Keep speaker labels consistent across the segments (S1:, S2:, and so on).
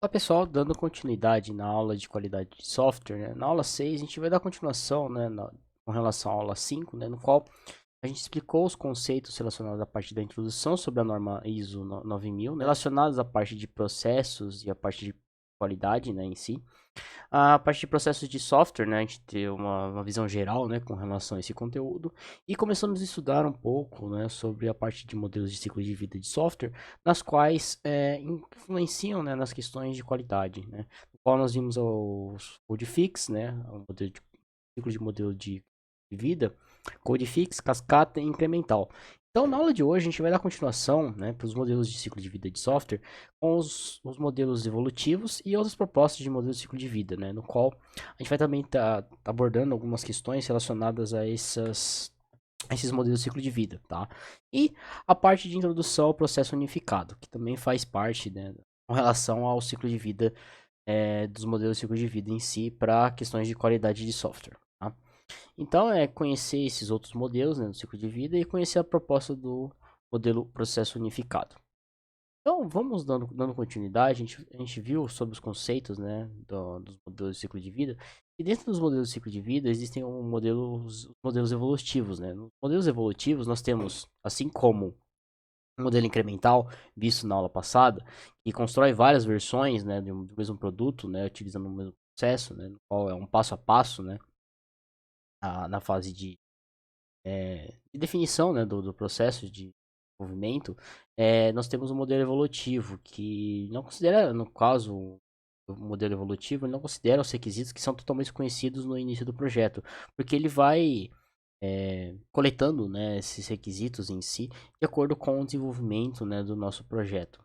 S1: Olá pessoal, dando continuidade na aula de qualidade de software, né? Na aula 6 a gente vai dar continuação, né, com relação à aula 5, né, no qual a gente explicou os conceitos relacionados à parte da introdução sobre a norma ISO 9000, né, relacionados à parte de processos e à parte de qualidade, né, em si. A parte de processos de software, né, a gente tem uma visão geral, né, com relação a esse conteúdo. E começamos a estudar um pouco, né, sobre a parte de modelos de ciclo de vida de software, nas quais influenciam, né, nas questões de qualidade, né. No qual nós vimos os codefix, né, o modelo de ciclo de modelo de vida, codefix, cascata e incremental. Então, na aula de hoje, a gente vai dar continuação, né, para os modelos de ciclo de vida de software, com os modelos evolutivos e outras propostas de modelo de ciclo de vida, né, no qual a gente vai também estar abordando algumas questões relacionadas a esses modelos de ciclo de vida, tá? E a parte de introdução ao processo unificado, que também faz parte, né, com relação ao ciclo de vida dos modelos de ciclo de vida em si para questões de qualidade de software, tá? Então, é conhecer esses outros modelos, né, do ciclo de vida e conhecer a proposta do modelo processo unificado. Então, vamos dando continuidade. A gente viu sobre os conceitos, né, dos modelos de ciclo de vida. E dentro dos modelos de ciclo de vida existem os modelos evolutivos, né? Nos modelos evolutivos nós temos, assim como o modelo incremental, visto na aula passada, que constrói várias versões, né, do mesmo produto, né, utilizando o mesmo processo, né, no qual é um passo a passo, né, na fase de definição, né, do processo de desenvolvimento. Nós temos um modelo evolutivo que não considera, no caso, o modelo evolutivo, ele não considera os requisitos que são totalmente conhecidos no início do projeto, porque ele vai coletando, né, esses requisitos em si de acordo com o desenvolvimento, né, do nosso projeto.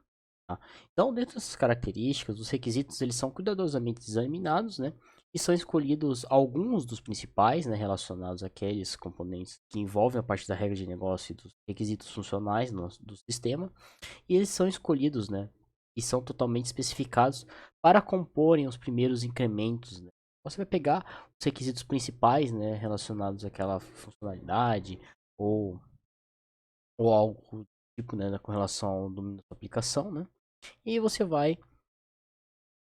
S1: Tá? Então, dentro dessas características, os requisitos eles são cuidadosamente examinados, né, e são escolhidos alguns dos principais, né, relacionados àqueles componentes que envolvem a parte da regra de negócio e dos requisitos funcionais do sistema, e eles são escolhidos, né, e são totalmente especificados para comporem os primeiros incrementos, né. Você vai pegar os requisitos principais, né, relacionados àquela funcionalidade ou, ou algo do tipo, né, com relação ao domínio da sua aplicação, né, e você vai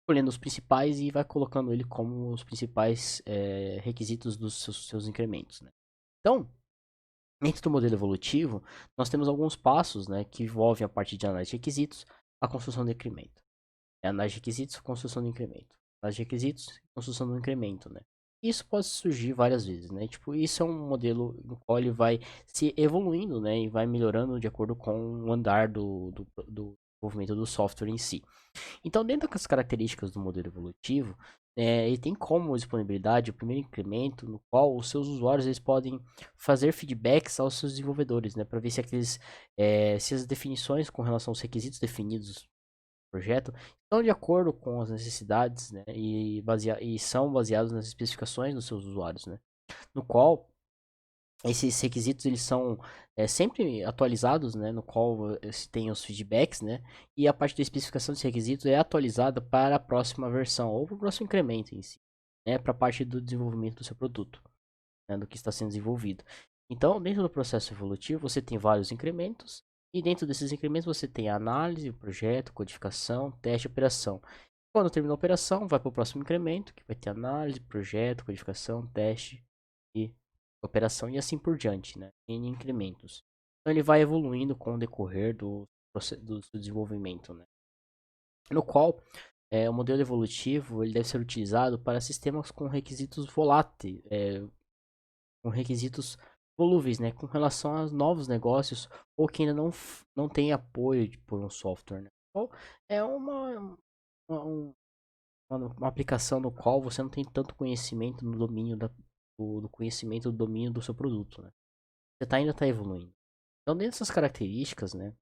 S1: escolhendo os principais e vai colocando ele como os principais requisitos dos seus incrementos, né. Então, dentro do modelo evolutivo, nós temos alguns passos, né, que envolvem a parte de análise de requisitos, a construção do incremento. Análise de requisitos, construção do incremento. Análise de requisitos, construção do incremento, né. Isso pode surgir várias vezes, né. Tipo, isso é um modelo no qual ele vai se evoluindo, né, e vai melhorando de acordo com o andar do desenvolvimento do software em si. Então, dentro das características do modelo evolutivo, ele tem como disponibilidade o primeiro incremento, no qual os seus usuários eles podem fazer feedbacks aos seus desenvolvedores, né, para ver se as definições com relação aos requisitos definidos no projeto estão de acordo com as necessidades, né, e são baseados nas especificações dos seus usuários, né, no qual esses requisitos eles são sempre atualizados, né, no qual se tem os feedbacks, né, e a parte da especificação dos requisitos é atualizada para a próxima versão ou para o próximo incremento em si, né, para a parte do desenvolvimento do seu produto, né, do que está sendo desenvolvido. Então, dentro do processo evolutivo, você tem vários incrementos e dentro desses incrementos você tem a análise, o projeto, codificação, teste e operação. Quando termina a operação, vai para o próximo incremento, que vai ter análise, projeto, codificação, teste e operação e assim por diante, né? Em incrementos. Então ele vai evoluindo com o decorrer do seu desenvolvimento, né? No qual o modelo evolutivo ele deve ser utilizado para sistemas com requisitos voláteis, com requisitos volúveis, né? Com relação a novos negócios ou que ainda não tem apoio por um software, né? Então, é uma, um- uma aplicação no qual você não tem tanto conhecimento no domínio do conhecimento do domínio do seu produto, né? Ainda está evoluindo. Então, dentro dessas características, né,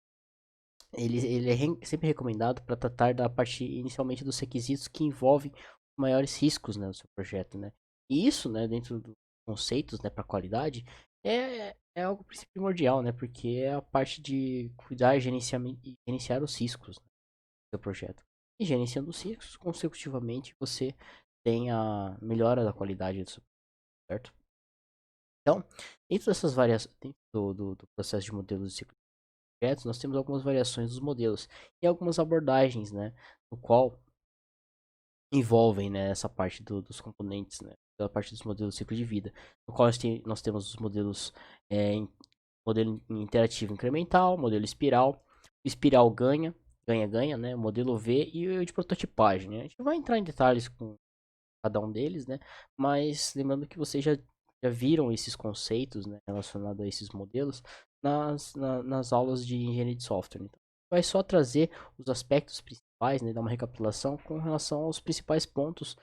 S1: ele é sempre recomendado para tratar da parte inicialmente dos requisitos que envolvem os maiores riscos, né, do seu projeto, né. E isso, né, dentro dos conceitos, né, para qualidade, é algo primordial, né, porque é a parte de cuidar e gerenciar os riscos, né, do seu projeto. E gerenciando os riscos, consecutivamente, você tem a melhora da qualidade do seu projeto, certo? Então, dentro dessas variações, dentro do processo de modelos de projetos, nós temos algumas variações dos modelos e algumas abordagens, né, no qual envolvem, né, essa parte dos componentes, né, da parte dos modelos de ciclo de vida, no qual nós temos os modelos, modelo interativo incremental, modelo espiral, espiral ganha, né, modelo V e o de prototipagem, né. A gente vai entrar em detalhes com cada um deles, né, mas lembrando que vocês já viram esses conceitos, né, relacionados a esses modelos nas aulas de engenharia de software. Então, vai só trazer os aspectos principais, né, dar uma recapitulação com relação aos principais pontos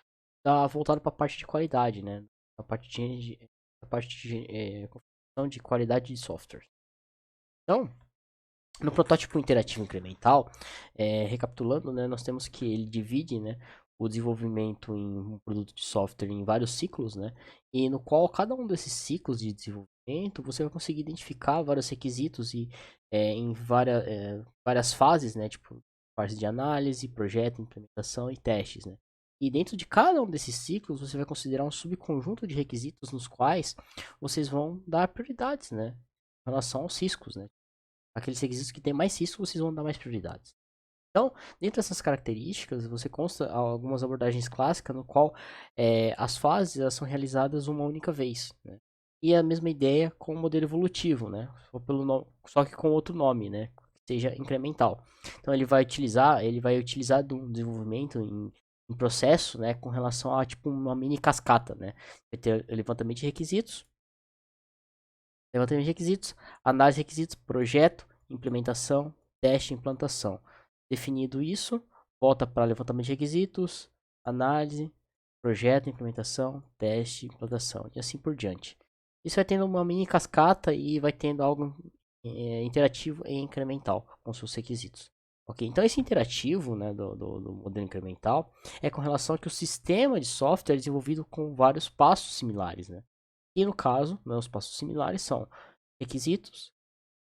S1: voltado para a parte de qualidade, né, a parte de configuração de qualidade de software. Então, no protótipo interativo incremental, recapitulando, né, nós temos que ele divide, né, o desenvolvimento em um produto de software em vários ciclos, né, e no qual cada um desses ciclos de desenvolvimento você vai conseguir identificar vários requisitos e em várias fases, né, tipo fase de análise, projeto, implementação e testes, né. E dentro de cada um desses ciclos você vai considerar um subconjunto de requisitos nos quais vocês vão dar prioridades, né, em relação aos riscos, né. Aqueles requisitos que têm mais risco, vocês vão dar mais prioridades. Então, dentro dessas características, você consta algumas abordagens clássicas no qual as fases elas são realizadas uma única vez, né? E a mesma ideia com o modelo evolutivo, né? Só que com outro nome, né? Que seja incremental. Então ele vai utilizar do desenvolvimento em processo, né? Com relação a tipo uma mini cascata, né? Vai ter levantamento de requisitos, análise de requisitos, projeto, implementação, teste e implantação. Definido isso, volta para levantamento de requisitos, análise, projeto, implementação, teste, implantação e assim por diante. Isso vai tendo uma mini cascata e vai tendo algo interativo e incremental com seus requisitos. Ok, então esse interativo, né, do modelo incremental é com relação a que o sistema de software é desenvolvido com vários passos similares, né? E no caso, né, os passos similares são requisitos,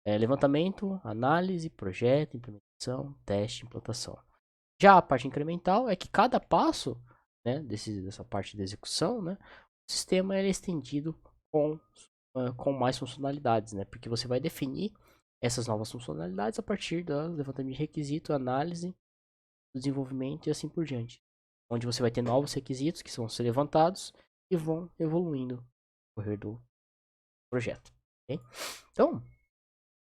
S1: levantamento, análise, projeto, implementação, teste, implantação. Já a parte incremental é que cada passo, né, dessa parte de execução, né, o sistema é estendido com mais funcionalidades, né, porque você vai definir essas novas funcionalidades a partir do levantamento de requisito, análise, desenvolvimento e assim por diante. Onde você vai ter novos requisitos que vão ser levantados e vão evoluindo no correr do projeto. Okay? Então,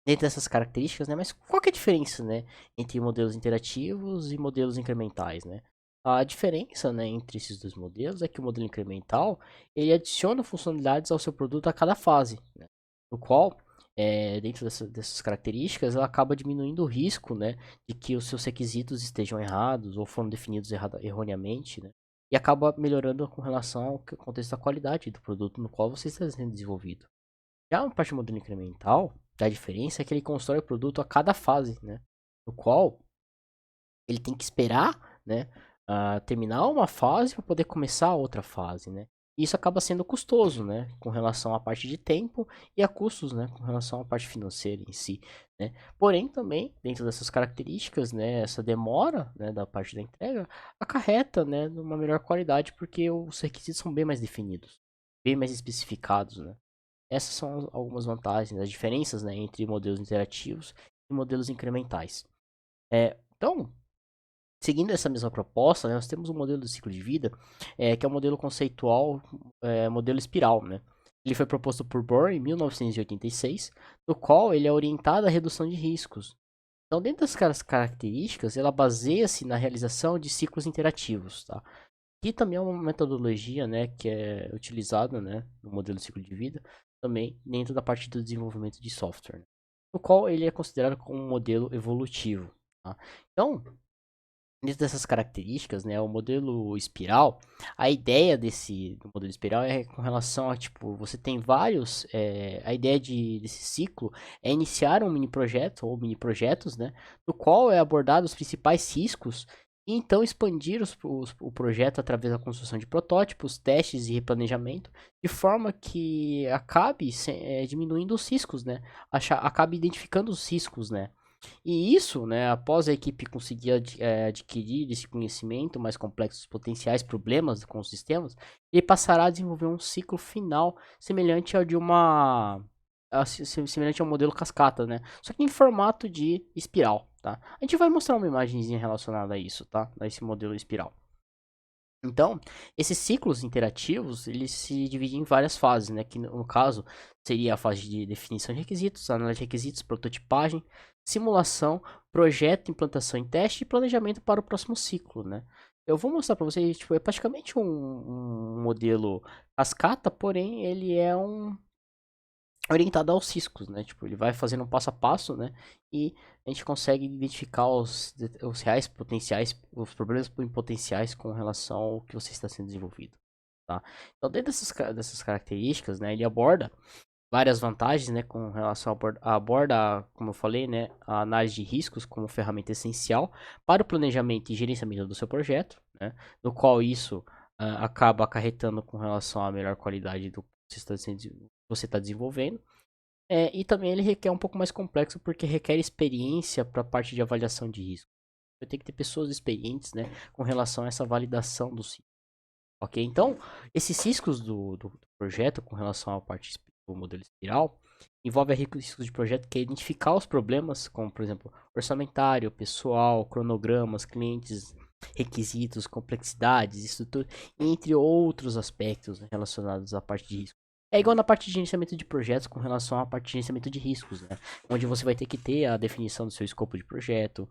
S1: dentro dessas características, né? Mas qual que é a diferença, né, entre modelos interativos e modelos incrementais, né? A diferença, né, entre esses dois modelos é que o modelo incremental ele adiciona funcionalidades ao seu produto a cada fase, né? No qual, dentro dessas características, ela acaba diminuindo o risco, né, de que os seus requisitos estejam errados ou foram definidos erroneamente, né? E acaba melhorando com relação ao contexto da qualidade do produto no qual você está sendo desenvolvido. Já a parte do modelo incremental, a diferença é que ele constrói o produto a cada fase, né? No qual ele tem que esperar, né, terminar uma fase para poder começar a outra fase, né? E isso acaba sendo custoso, né, com relação à parte de tempo e a custos, né, com relação à parte financeira em si, né? Porém, também, dentro dessas características, né, essa demora, né, da parte da entrega acarreta, né, numa melhor qualidade porque os requisitos são bem mais definidos, bem mais especificados, né? Essas são algumas vantagens, as diferenças, né, entre modelos interativos e modelos incrementais. Então, seguindo essa mesma proposta, né, nós temos um modelo de ciclo de vida, que é um modelo conceitual, modelo espiral, né? Ele foi proposto por Bohr em 1986, no qual ele é orientado à redução de riscos. Então, dentro das características, ela baseia-se na realização de ciclos interativos, tá? Que também é uma metodologia, né, que é utilizada, né, no modelo de ciclo de vida, também dentro da parte do desenvolvimento de software, né, no qual ele é considerado como um modelo evolutivo. Tá? Então, dentro dessas características, né, o modelo espiral, a ideia do modelo espiral é com relação a, tipo, você tem vários, a ideia desse ciclo é iniciar um mini projeto ou mini projetos, né, no qual é abordado os principais riscos e então expandir o projeto através da construção de protótipos, testes e replanejamento, de forma que acabe diminuindo os riscos, né, acabe identificando os riscos, né, e isso, né, após a equipe conseguir adquirir esse conhecimento mais complexo dos potenciais problemas com os sistemas, ele passará a desenvolver um ciclo final semelhante ao de semelhante ao modelo cascata, né? Só que em formato de espiral, tá? A gente vai mostrar uma imagenzinha relacionada a isso, tá? A esse modelo espiral. Então, esses ciclos interativos, eles se dividem em várias fases, né? Que no caso seria a fase de definição de requisitos, análise de requisitos, prototipagem, simulação, projeto, implantação em teste e planejamento para o próximo ciclo, né? Eu vou mostrar para vocês, tipo, é praticamente um modelo cascata, porém ele é orientado aos riscos, né? Tipo, ele vai fazendo um passo a passo, né? E a gente consegue identificar os reais potenciais, os problemas potenciais com relação ao que você está sendo desenvolvido, tá? Então, dentro dessas características, né? Ele aborda várias vantagens, né? Com relação como eu falei, né? A análise de riscos como ferramenta essencial para o planejamento e gerenciamento do seu projeto, né? No qual isso acaba acarretando com relação à melhor qualidade do que você está desenvolvendo. E também ele requer um pouco mais complexo porque requer experiência para a parte de avaliação de risco. Você tem que ter pessoas experientes, né, com relação a essa validação do ciclo. Ok? Então, esses riscos do projeto com relação à parte do modelo espiral envolve riscos de projeto que é identificar os problemas, como por exemplo, orçamentário, pessoal, cronogramas, clientes, requisitos, complexidades, estrutura, entre outros aspectos relacionados à parte de risco. É igual na parte de gerenciamento de projetos com relação à parte de gerenciamento de riscos, né? Onde você vai ter que ter a definição do seu escopo de projeto,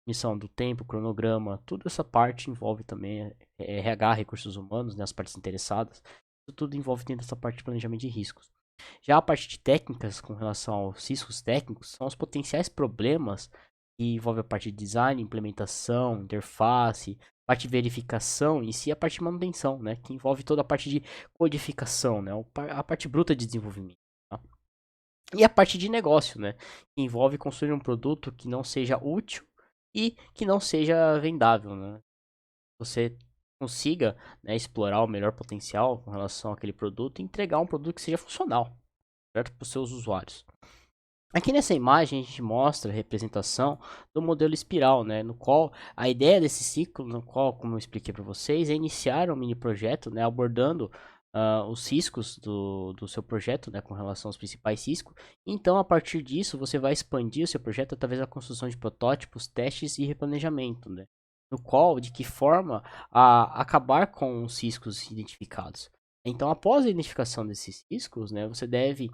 S1: definição do tempo, cronograma, toda essa parte envolve também RH, recursos humanos, né, as partes interessadas. Isso tudo envolve dentro dessa parte de planejamento de riscos. Já a parte de técnicas com relação aos riscos técnicos são os potenciais problemas que envolvem a parte de design, implementação, interface, parte de verificação e si a parte de manutenção, né, que envolve toda a parte de codificação, né, a parte bruta de desenvolvimento. Tá? E a parte de negócio, né, que envolve construir um produto que não seja útil e que não seja vendável, né? Você consiga, né, explorar o melhor potencial com relação àquele produto e entregar um produto que seja funcional, certo? Para os seus usuários. Aqui nessa imagem a gente mostra a representação do modelo espiral, né, no qual a ideia desse ciclo, no qual, como eu expliquei para vocês, é iniciar um mini projeto, né, abordando os riscos do seu projeto, né, com relação aos principais riscos. Então, a partir disso, você vai expandir o seu projeto através da construção de protótipos, testes e replanejamento, né, no qual, de que forma acabar com os riscos identificados. Então, após a identificação desses riscos, né, você deve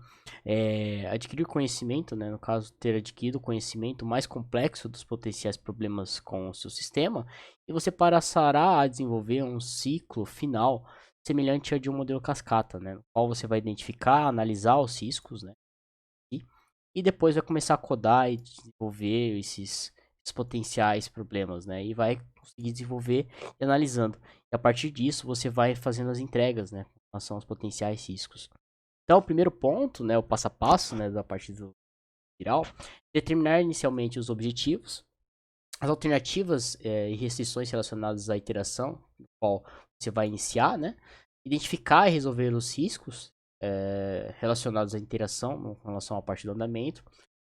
S1: adquirir conhecimento, né, no caso, ter adquirido conhecimento mais complexo dos potenciais problemas com o seu sistema, e você passará a desenvolver um ciclo final semelhante ao de um modelo cascata, né, no qual você vai identificar, analisar os riscos, né, e depois vai começar a codar e desenvolver esses potenciais problemas, né, e vai conseguir desenvolver e analisando. E a partir disso, você vai fazendo as entregas, né, com relação aos potenciais riscos. Então, o primeiro ponto, né, o passo a passo, né, da parte do viral, determinar inicialmente os objetivos, as alternativas e restrições relacionadas à iteração, no qual você vai iniciar, né, identificar e resolver os riscos relacionados à interação, com relação à parte do andamento,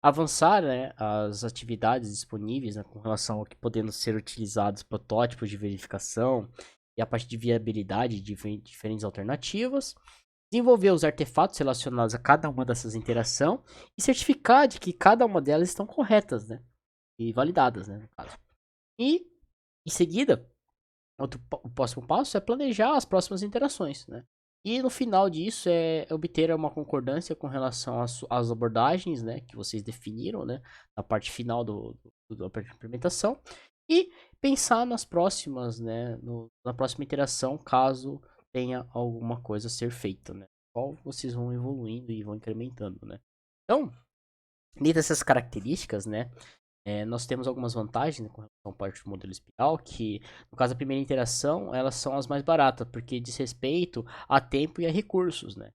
S1: avançar, né, as atividades disponíveis, né, com relação ao que podendo ser utilizados protótipos de verificação e a parte de viabilidade de diferentes alternativas, desenvolver os artefatos relacionados a cada uma dessas interações e certificar de que cada uma delas estão corretas, né? E validadas, né, no caso. E, em seguida, o próximo passo é planejar as próximas interações, né? E no final disso é obter uma concordância com relação às abordagens, né, que vocês definiram, né, na parte final da implementação e pensar nas próximas, né, na próxima interação, caso tenha alguma coisa a ser feita, né? Qual vocês vão evoluindo e vão incrementando, né? Então, dentro dessas características, né, nós temos algumas vantagens, né, com relação à parte do modelo espiral, que, no caso da primeira interação, elas são as mais baratas, porque diz respeito a tempo e a recursos, né?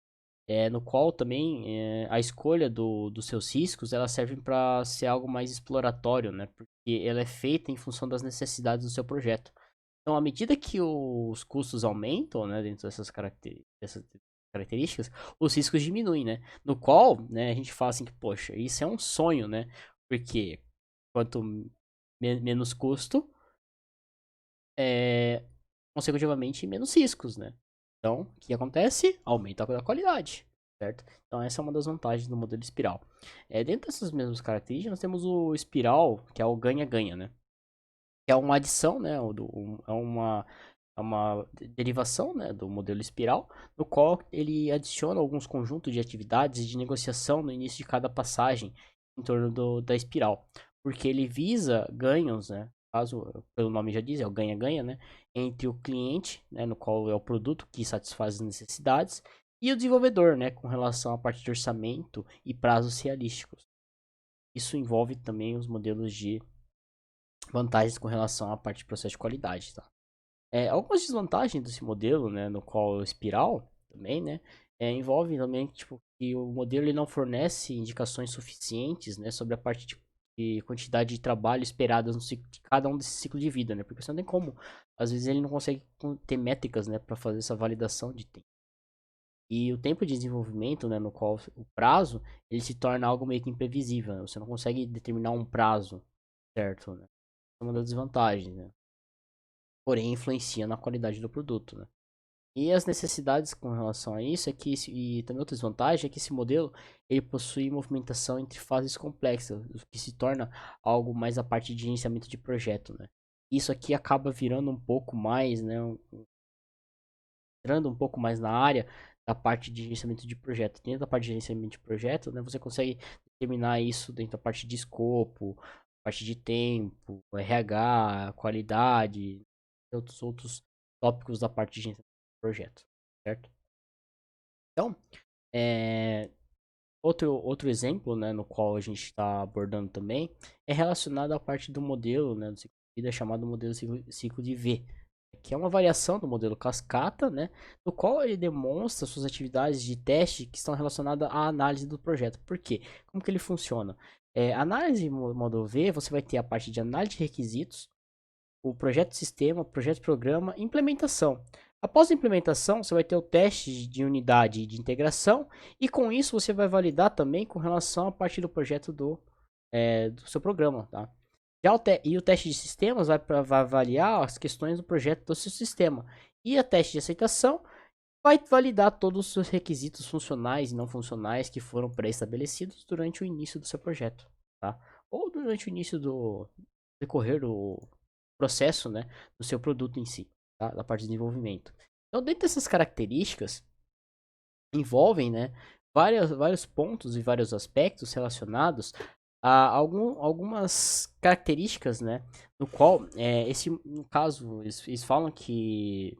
S1: No qual também a escolha dos seus riscos, ela serve para ser algo mais exploratório, né? Porque ela é feita em função das necessidades do seu projeto. Então, à medida que os custos aumentam, né, dentro dessas características, os riscos diminuem, né? No qual, né, a gente fala assim que, poxa, isso é um sonho, né? Porque quanto menos custo, é, consecutivamente menos riscos, né? Então, o que acontece? Aumenta a qualidade, certo? Então, essa é uma das vantagens do modelo espiral. Dentro dessas mesmas características, nós temos o espiral, que é o ganha-ganha, né? Que é uma adição, né? É uma derivação, né, do modelo espiral, no qual ele adiciona alguns conjuntos de atividades de negociação no início de cada passagem em torno da espiral, porque ele visa ganhos, né, caso pelo nome já diz, é o ganha-ganha, né, entre o cliente, né, no qual é o produto que satisfaz as necessidades, e o desenvolvedor, né, com relação à parte de orçamento e prazos realísticos. Isso envolve também os modelos de vantagens com relação à parte de processo de qualidade, tá? Algumas desvantagens desse modelo, né, no qual é o espiral também, né, envolve também tipo que o modelo ele não fornece indicações suficientes, né, sobre a parte de quantidade de trabalho esperada no ciclo, de cada um desse ciclo de vida, né, porque você não tem como, às vezes ele não consegue ter métricas, né, para fazer essa validação de tempo. E o tempo de desenvolvimento, né, no qual o prazo, ele se torna algo meio que imprevisível, né? Você não consegue determinar um prazo certo, né? É uma das desvantagens, né? Porém, influencia na qualidade do produto, né? E as necessidades com relação a isso é que, e também outra desvantagem é que esse modelo, ele possui movimentação entre fases complexas, o que se torna algo mais a parte de gerenciamento de projeto, né? Isso aqui acaba virando um pouco mais, né, entrando um pouco mais na área da parte de gerenciamento de projeto. Dentro da parte de gerenciamento de projeto, né, você consegue determinar isso dentro da parte de escopo, parte de tempo, RH, qualidade, e outros tópicos da parte de gerenciamento de projeto, certo? Então, é, outro exemplo, né, no qual a gente está abordando também, é relacionado à parte do modelo, né, do ciclo de vida chamado modelo ciclo de V, que é uma variação do modelo cascata, né, no qual ele demonstra suas atividades de teste que estão relacionadas à análise do projeto. Por quê? Como que ele funciona? Análise modo V, você vai ter a parte de análise de requisitos, o projeto sistema, projeto programa, implementação. Após a implementação, você vai ter o teste de unidade de integração e com isso você vai validar também com relação à parte do projeto do seu programa, tá? E o teste de sistemas vai avaliar as questões do projeto do seu sistema. E a teste de aceitação vai validar todos os seus requisitos funcionais e não funcionais que foram pré-estabelecidos durante o início do seu projeto, tá? Ou durante o início do decorrer do processo, né, do seu produto em si, tá? Da parte de desenvolvimento. Então, dentro dessas características, envolvem, né, vários pontos e vários aspectos relacionados a algumas características, né, no qual, no caso, eles falam que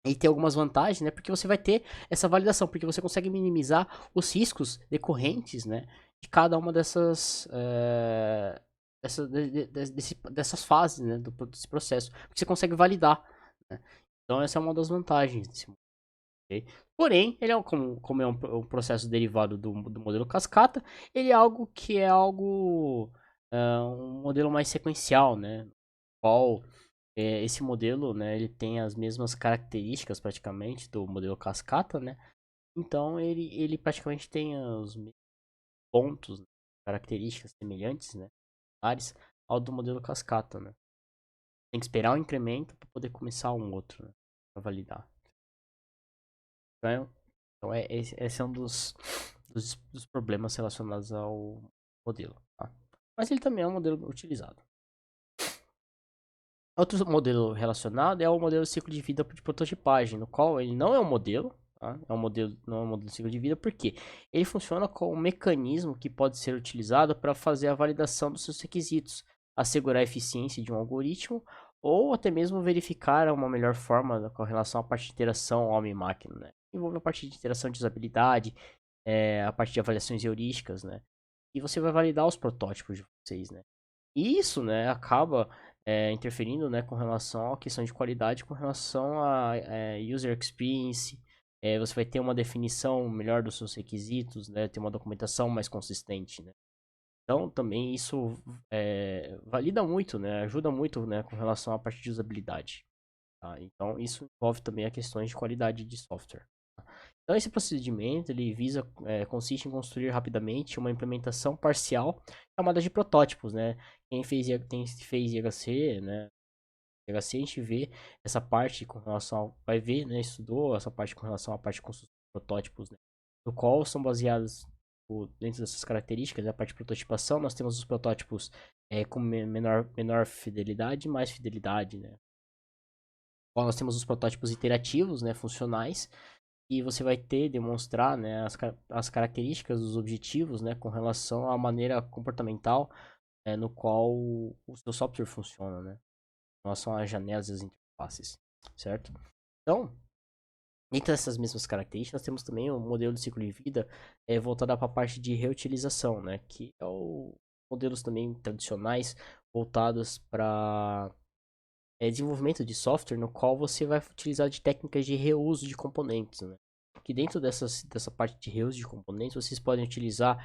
S1: e tem algumas vantagens, né? Porque você vai ter essa validação, porque você consegue minimizar os riscos decorrentes, né? De cada uma dessas fases, né? Desse processo. Porque você consegue validar, né? Então essa é uma das vantagens desse modelo. Okay? Porém, ele é como é um processo derivado do modelo cascata, ele é algo que é um modelo mais sequencial, né? Qual esse modelo, né, ele tem as mesmas características praticamente do modelo cascata, né? Então ele praticamente tem os mesmos pontos, né, características semelhantes, né, similares ao do modelo cascata, né? Tem que esperar um incremento para poder começar um outro, né, para validar. Esse é um dos problemas relacionados ao modelo, tá? Mas ele também é um modelo utilizado. Outro modelo relacionado é o modelo ciclo de vida de prototipagem, no qual ele não é um modelo, tá? Não é um modelo de ciclo de vida, porque ele funciona como um mecanismo que pode ser utilizado para fazer a validação dos seus requisitos, assegurar a eficiência de um algoritmo ou até mesmo verificar uma melhor forma com relação à parte de interação homem-máquina, né? Envolve a parte de interação de usabilidade, a parte de avaliações heurísticas, né? E você vai validar os protótipos de vocês, né? E isso, né, acaba interferindo, né, com relação à questão de qualidade, com relação a user experience. Você vai ter uma definição melhor dos seus requisitos, né, ter uma documentação mais consistente, né. Então, também isso valida muito, né, ajuda muito, né, com relação à parte de usabilidade. Tá? Então, isso envolve também a questões de qualidade de software. Então, esse procedimento ele consiste em construir rapidamente uma implementação parcial chamada de protótipos, né? Quem fez IHC, né? IHC a gente vê essa parte com relação vai ver, né? Estudou essa parte com relação à parte de construção de protótipos, né? No qual são baseados dentro dessas características, a parte de prototipação, nós temos os protótipos com menor fidelidade e mais fidelidade, né? Nós temos os protótipos iterativos, né, funcionais, e você vai demonstrar, né, as características dos objetivos, né, com relação à maneira comportamental no qual o seu software funciona, né, em relação às janelas e às interfaces, certo? Então, entre essas mesmas características, nós temos também o modelo de ciclo de vida voltado para a parte de reutilização, né, que é o modelos também tradicionais voltados para desenvolvimento de software no qual você vai utilizar de técnicas de reuso de componentes, né? Que dentro dessa parte de reuso de componentes, vocês podem utilizar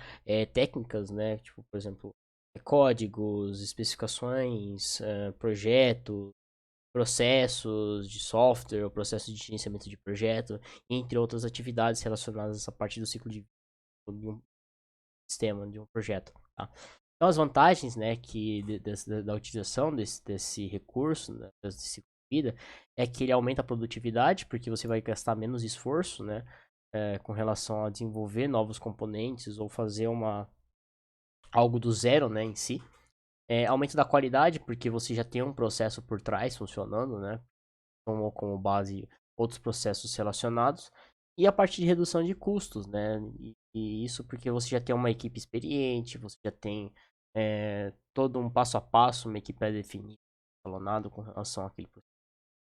S1: técnicas, né? Tipo, por exemplo, códigos, especificações, projetos, processos de software, o processo de gerenciamento de projeto, entre outras atividades relacionadas a essa parte do ciclo de um sistema, de um projeto, tá? Então, as vantagens, né, da utilização desse recurso, né, desse vida, é que ele aumenta a produtividade, porque você vai gastar menos esforço, né, com relação a desenvolver novos componentes ou fazer algo do zero, né, em si. Aumento da qualidade, porque você já tem um processo por trás funcionando, né, tomou como base outros processos relacionados. E a parte de redução de custos, né? E isso porque você já tem uma equipe experiente, você já tem todo um passo a passo, uma equipe pré-definida, escalonado com relação àquele processo.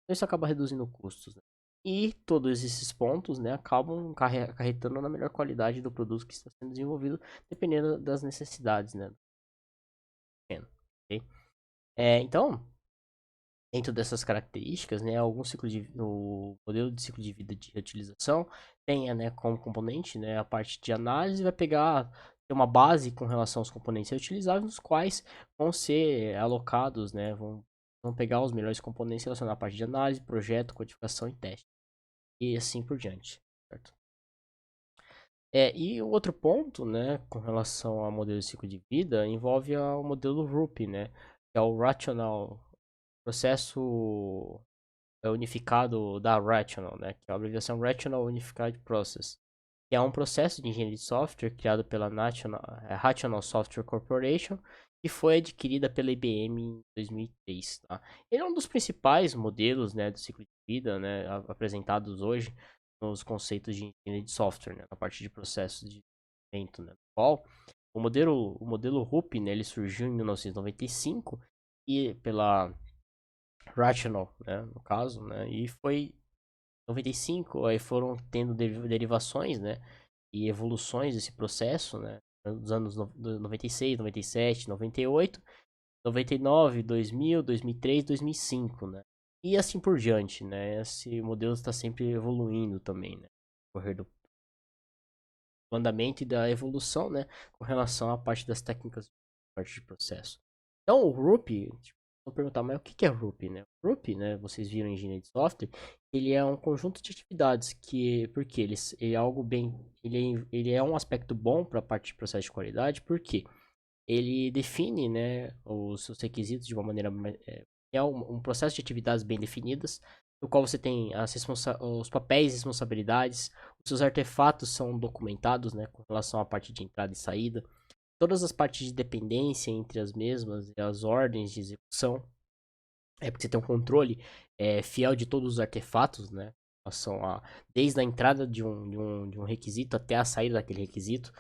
S1: Então isso acaba reduzindo custos, né? E todos esses pontos, né, acabam acarretando na melhor qualidade do produto que está sendo desenvolvido, dependendo das necessidades, né? Okay? Então, dentro dessas características, né, o modelo de ciclo de vida de reutilização tem, né, como componente, né, a parte de análise, vai pegar tem uma base com relação aos componentes reutilizáveis, nos quais vão ser alocados, né, vão pegar os melhores componentes relacionados à parte de análise, projeto, codificação e teste, e assim por diante, certo? E o outro ponto, né, com relação ao modelo de ciclo de vida, envolve o modelo RUP, né, que é o Rational Processo unificado da Rational, né, que é a abreviação Rational Unified Process, que é um processo de engenharia de software criado pela Rational Software Corporation e foi adquirida pela IBM em 2003. Tá? Ele é um dos principais modelos, né, do ciclo de vida, né, apresentados hoje nos conceitos de engenharia de software, né, na parte de processos de desenvolvimento, né, qual o modelo RUP, né, ele surgiu em 1995 e pela Rational, né, no caso, né, e foi 95, aí foram tendo derivações, né, e evoluções desse processo, né, nos anos 96, 97, 98, 99, 2000, 2003, 2005, né, e assim por diante, né, esse modelo está sempre evoluindo também, né, no correr do andamento e da evolução, né, com relação à parte das técnicas, parte de processo. Então, o RUP, tipo, vou perguntar, mas o que é RUP, né? O RUP, né, vocês viram em engenharia de software, ele é um conjunto de atividades porque ele é algo bem, ele é um aspecto bom para a parte de processo de qualidade, porque ele define, né, os seus requisitos de uma maneira é um processo de atividades bem definidas, no qual você tem os papéis e responsabilidades, os seus artefatos são documentados, né, com relação à parte de entrada e saída, todas as partes de dependência entre as mesmas e as ordens de execução, porque você tem um controle fiel de todos os artefatos, né, desde a entrada de um requisito até a saída daquele requisito,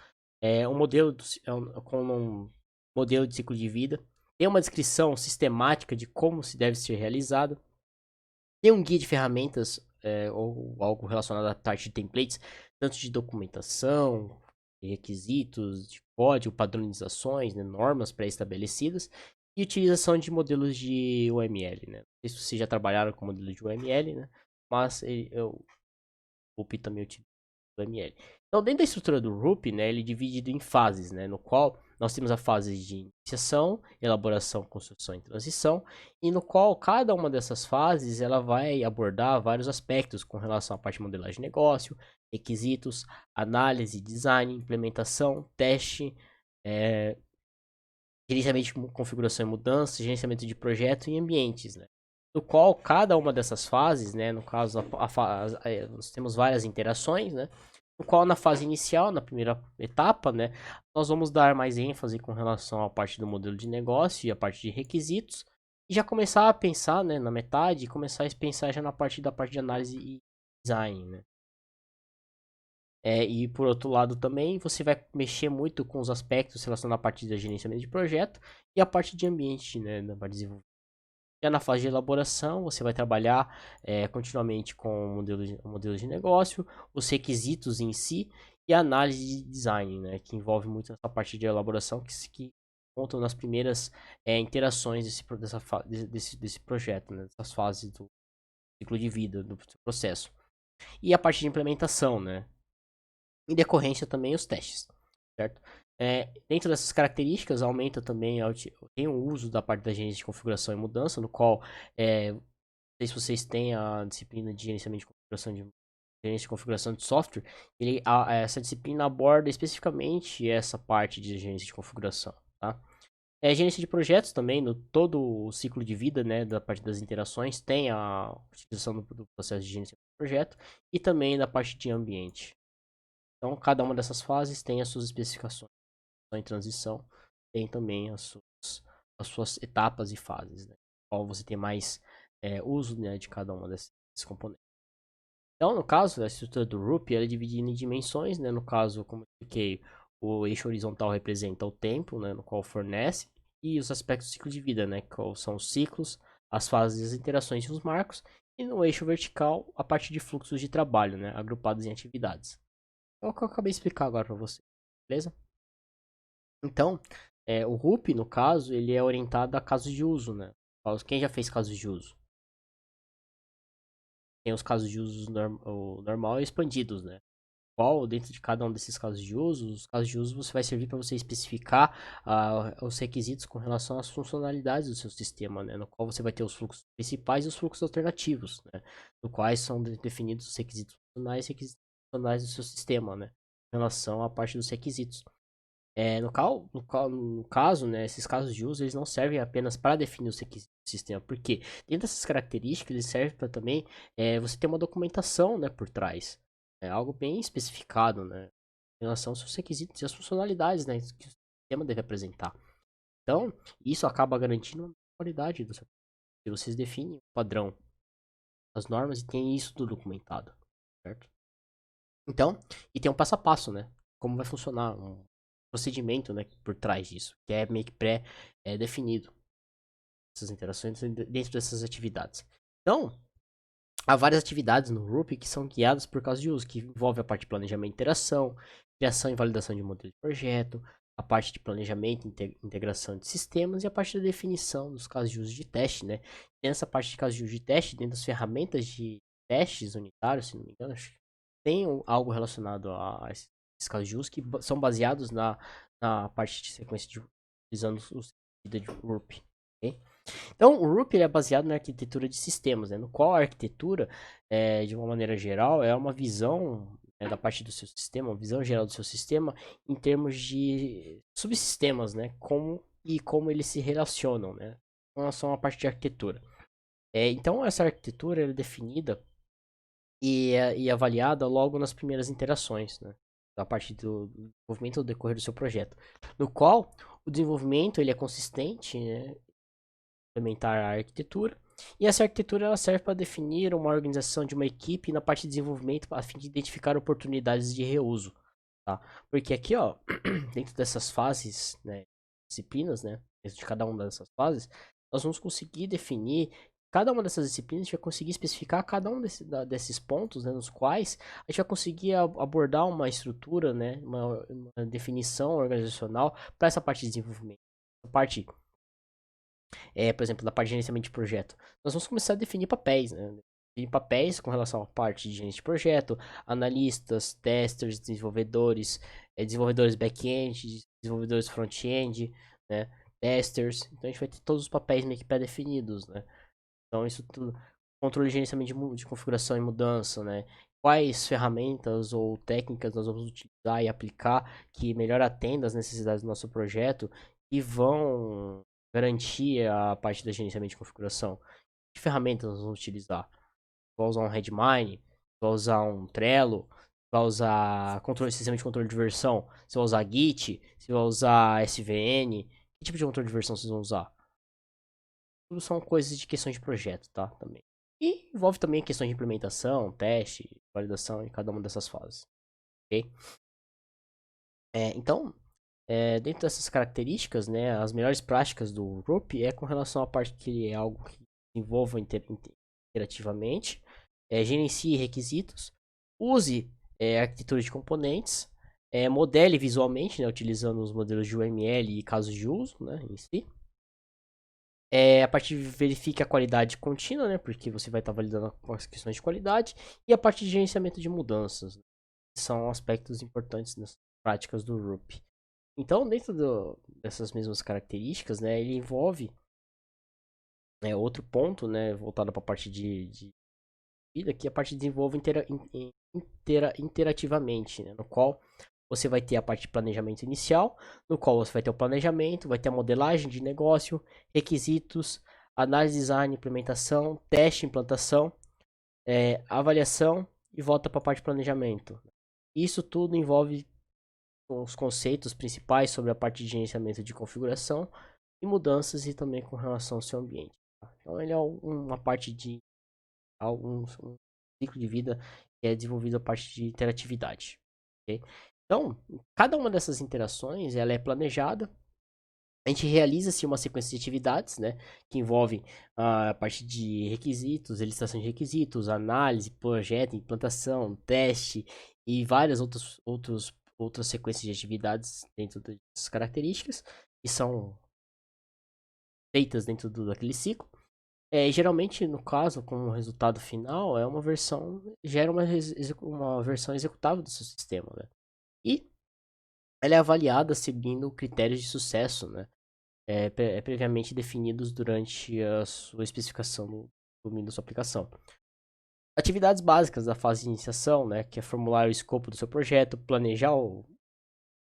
S1: com um modelo de ciclo de vida, tem uma descrição sistemática de como se deve ser realizado, tem um guia de ferramentas ou algo relacionado à parte de templates, tanto de documentação, de requisitos, de código, padronizações, né, normas pré-estabelecidas e utilização de modelos de UML, né? Não sei se vocês já trabalharam com modelo de UML, né? Mas o RUP também utiliza o UML. Então, dentro da estrutura do RUP, né, ele é dividido em fases, né, no qual nós temos a fase de iniciação, elaboração, construção e transição, e no qual cada uma dessas fases ela vai abordar vários aspectos com relação à parte de modelagem de negócio, requisitos, análise, design, implementação, teste, gerenciamento de configuração e mudança, gerenciamento de projeto e ambientes, né? No qual cada uma dessas fases, né, no caso nós temos várias interações, né? No qual na fase inicial, na primeira etapa, né, nós vamos dar mais ênfase com relação à parte do modelo de negócio e a parte de requisitos, E já começar a pensar, né, na metade, começar a pensar já na parte de análise e design, né? E por outro lado também, você vai mexer muito com os aspectos relacionados à parte de gerenciamento de projeto e a parte de ambiente, né, na parte de desenvolvimento. Já na fase de elaboração, você vai trabalhar continuamente com o modelo de negócio, os requisitos em si e a análise de design, né, que envolve muito essa parte de elaboração que contam nas primeiras interações desse projeto, né, dessas fases do ciclo de vida do processo. E a parte de implementação, né, em decorrência também os testes, certo? Dentro dessas características, aumenta também tem o uso da parte da gerência de configuração e mudança, no qual, não sei se vocês têm a disciplina de gerenciamento de configuração de gerência de configuração de software, essa disciplina aborda especificamente essa parte de gerência de configuração, tá? Gerência de projetos também, no todo o ciclo de vida, né, da parte das interações, tem a utilização do processo de gerenciamento de projeto e também da parte de ambiente. Então, cada uma dessas fases tem as suas especificações. Em transição, tem também as suas etapas e fases, né? Qual você tem mais uso, né, de cada uma desses componentes. Então, no caso, a estrutura do Ruby ela é dividida em dimensões, né? No caso, como eu expliquei, o eixo horizontal representa o tempo, né, no qual fornece, e os aspectos do ciclo de vida, né? Qual são os ciclos, as fases, as interações e os marcos. E no eixo vertical, a parte de fluxos de trabalho, né? Agrupados em atividades. É o que eu acabei de explicar agora para você, beleza? Então, o RUP, no caso, ele é orientado a casos de uso, né? Quem já fez casos de uso? Tem os casos de uso o normal e expandidos, né? Qual, dentro de cada um desses casos de uso, os casos de uso você vai servir para você especificar os requisitos com relação às funcionalidades do seu sistema, né? No qual você vai ter os fluxos principais e os fluxos alternativos, né? No quais são definidos os requisitos funcionais e requisitos funcionais do seu sistema, né? Em relação à parte dos requisitos. No caso, né, esses casos de uso, eles não servem apenas para definir os requisitos do sistema, porque dentro dessas características, eles servem para também você ter uma documentação, né, por trás. É algo bem especificado, né, em relação aos seus requisitos e as funcionalidades, né, que o sistema deve apresentar. Então, isso acaba garantindo a qualidade do seu. Se vocês definem o padrão, as normas e tem isso tudo documentado, certo? Então, e tem um passo a passo, né? Como vai funcionar um procedimento, né, por trás disso, que é meio que pré-definido essas interações dentro dessas atividades. Então, há várias atividades no RUP que são guiadas por causa de uso, que envolve a parte de planejamento e interação, criação e validação de modelo de projeto, a parte de planejamento e integração de sistemas e a parte da definição dos casos de uso de teste, né? Tem essa parte de casos de uso de teste dentro das ferramentas de testes unitários, se não me engano, acho que tem algo relacionado a esses casos de uso que são baseados na parte de sequência de utilizando os de RUP, ok? Então, o Ruby ele é baseado na arquitetura de sistemas, né, no qual a arquitetura, de uma maneira geral, é uma visão da parte do seu sistema, uma visão geral do seu sistema em termos de subsistemas, né, como eles se relacionam, né, com relação à parte de arquitetura. Então, essa arquitetura é definida e avaliada logo nas primeiras interações, né, da parte do desenvolvimento do decorrer do seu projeto, no qual o desenvolvimento ele é consistente, né, implementar a arquitetura. E essa arquitetura ela serve para definir uma organização de uma equipe na parte de desenvolvimento a fim de identificar oportunidades de reuso, tá? Porque aqui, ó, dentro dessas fases, né, disciplinas, né, dentro de cada uma dessas fases, nós vamos conseguir definir cada uma dessas disciplinas, a gente vai conseguir especificar cada um desses pontos, né, nos quais a gente vai conseguir abordar uma estrutura, né, uma definição organizacional para essa parte de desenvolvimento. A parte por exemplo, da parte de gerenciamento de projeto. Nós vamos começar a definir papéis, né? Definir papéis com relação à parte de gerente de projeto, analistas, testers, desenvolvedores, desenvolvedores back-end, desenvolvedores front-end, né? Testers. Então a gente vai ter todos os papéis meio que pré-definidos, né? Então isso tudo. Controle de gerenciamento de configuração e mudança, né? Quais ferramentas ou técnicas nós vamos utilizar e aplicar que melhor atenda às necessidades do nosso projeto e vão garantir a parte da gerenciamento de configuração. Que ferramentas nós vamos utilizar? Vai usar um Redmine? Vai usar um Trello? Vai usar sistema de controle de versão? Você vai usar Git? Você vai usar SVN? Que tipo de controle de versão vocês vão usar? tudo são coisas de questões de projeto, tá? Também. E envolve também questões de implementação, teste, validação em cada uma dessas fases, ok? Então, dentro dessas características, né, as melhores práticas do Rup é com relação à parte que é algo que envolva interativamente, gerencie requisitos, use arquitetura de componentes, modele visualmente, né, utilizando os modelos de UML e casos de uso, né, em si. A parte de verifique a qualidade contínua, né, porque você vai estar validando as questões de qualidade, e a parte de gerenciamento de mudanças, né, que são aspectos importantes nas práticas do Rup. Então, dentro dessas mesmas características, né, ele envolve outro ponto, né, voltado para a parte de vida, que a parte desenvolve interativamente, né, no qual você vai ter a parte de planejamento inicial, no qual você vai ter o planejamento, vai ter a modelagem de negócio, requisitos, análise, design, implementação, teste, implantação, avaliação e volta para a parte de planejamento. Isso tudo envolve os conceitos principais sobre a parte de gerenciamento de configuração e mudanças e também com relação ao seu ambiente. Tá? Então ele é uma parte de um ciclo de vida que é desenvolvido a parte de interatividade. Okay? Então, cada uma dessas interações ela é planejada. A gente realiza-se uma sequência de atividades, né, que envolvem a parte de requisitos, licitação de requisitos, análise, projeto, implantação, teste e várias outras sequências de atividades dentro dessas características que são feitas dentro daquele ciclo. Geralmente, no caso, como resultado final, é uma versão, gera uma versão executável do seu sistema, né? E ela é avaliada seguindo critérios de sucesso, né? Previamente definidos durante a sua especificação do domínio da sua aplicação. Atividades básicas da fase de iniciação, né? Que é formular o escopo do seu projeto, planejar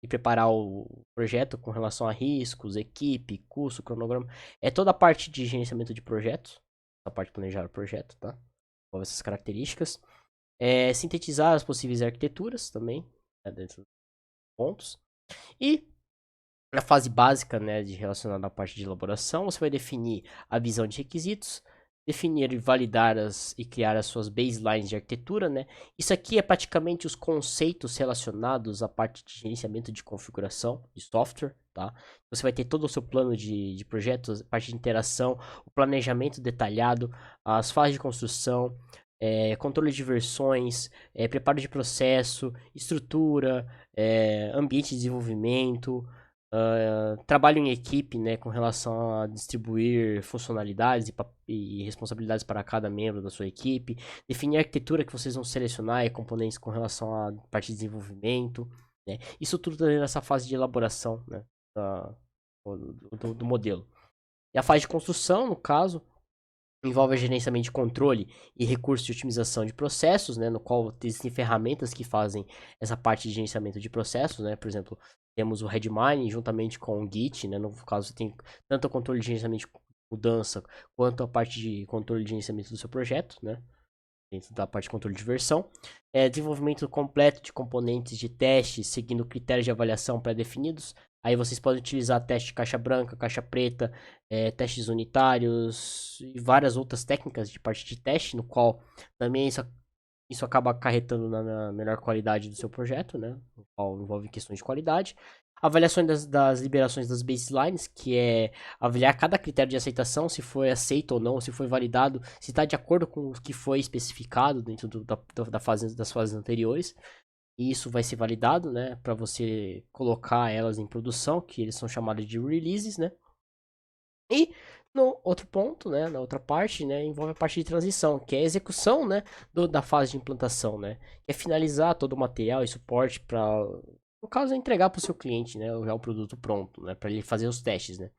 S1: e preparar o projeto com relação a riscos, equipe, custo, cronograma. É toda a parte de gerenciamento de projetos, a parte de planejar o projeto, tá? Com essas características. Sintetizar as possíveis arquiteturas também, né, dentro dos pontos. E na fase básica, né, de relacionada à parte de elaboração, você vai definir a visão de requisitos, definir e validar e criar as suas baselines de arquitetura, né? Isso aqui é praticamente os conceitos relacionados à parte de gerenciamento de configuração de software, tá? Você vai ter todo o seu plano de projetos, parte de interação, o planejamento detalhado, as fases de construção, controle de versões, preparo de processo, estrutura, ambiente de desenvolvimento, trabalho em equipe, né, com relação a distribuir funcionalidades e responsabilidades para cada membro da sua equipe, definir a arquitetura que vocês vão selecionar e componentes com relação à parte de desenvolvimento, né, isso tudo nessa fase de elaboração, né, do modelo. E a fase de construção, no caso, envolve gerenciamento de controle e recursos de otimização de processos, né, no qual existem ferramentas que fazem essa parte de gerenciamento de processos, né, por exemplo, temos o Redmine juntamente com o Git, né, no caso você tem tanto o controle de gerenciamento de mudança quanto a parte de controle de gerenciamento do seu projeto, né, dentro da parte de controle de versão. Desenvolvimento completo de componentes de teste, seguindo critérios de avaliação pré-definidos. Aí vocês podem utilizar teste de caixa branca, caixa preta, testes unitários e várias outras técnicas de parte de teste, no qual também isso acaba acarretando na melhor qualidade do seu projeto, né? No qual envolve questões de qualidade. Avaliações das liberações das baselines, que é avaliar cada critério de aceitação, se foi aceito ou não, se foi validado, se está de acordo com o que foi especificado dentro das fases anteriores. E isso vai ser validado, né, para você colocar elas em produção, que eles são chamados de releases, né? E no outro ponto, né, na outra parte, né, envolve a parte de transição, que é a execução, né, da fase de implantação, né, que é finalizar todo o material e suporte para, no caso, entregar para o seu cliente, né, já o produto pronto, né, para ele fazer os testes, né.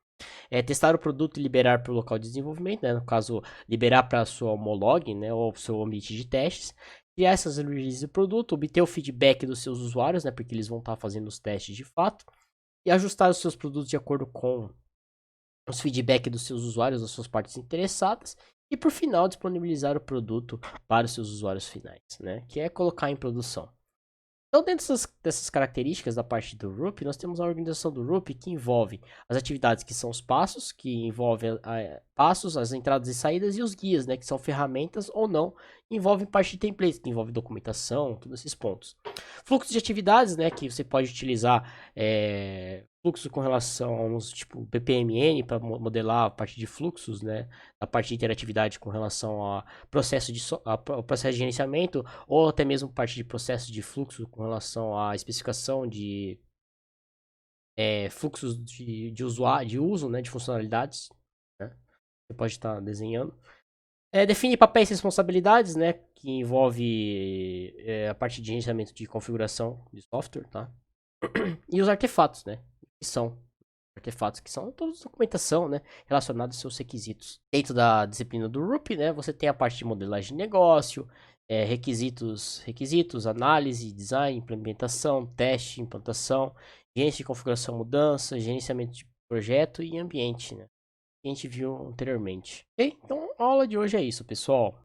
S1: Testar o produto e liberar para o local de desenvolvimento, né, no caso, liberar para a sua homolog, né, ou seu ambiente de testes, criar essas releases do produto, obter o feedback dos seus usuários, né, porque eles vão estar fazendo os testes de fato, e ajustar os seus produtos de acordo com os feedback dos seus usuários, das suas partes interessadas, e por final disponibilizar o produto para os seus usuários finais, né? Que é colocar em produção. Então, dentro dessas características da parte do Rup, nós temos a organização do Rup que envolve as atividades que são os passos, que envolvem passos, as entradas e saídas e os guias, né, que são ferramentas ou não, envolvem parte de templates, que envolve documentação, todos esses pontos. Fluxo de atividades, né, que você pode utilizar fluxo com relação a uns tipo BPMN para modelar a parte de fluxos, né, a parte de interatividade com relação a processo de gerenciamento ou até mesmo parte de processo de fluxo com relação à especificação de fluxos de usuário, de uso, né, de funcionalidades, né? Você pode estar desenhando. Define papéis e responsabilidades, né, que envolve a parte de gerenciamento de configuração de software, tá? E os artefatos, né, que são artefatos que são toda documentação, né, relacionada aos seus requisitos. Dentro da disciplina do RUP, né, você tem a parte de modelagem de negócio, requisitos, análise, design, implementação, teste, implantação, gerência de configuração, mudança, gerenciamento de projeto e ambiente, né, que a gente viu anteriormente. Ok? Então, a aula de hoje é isso, pessoal.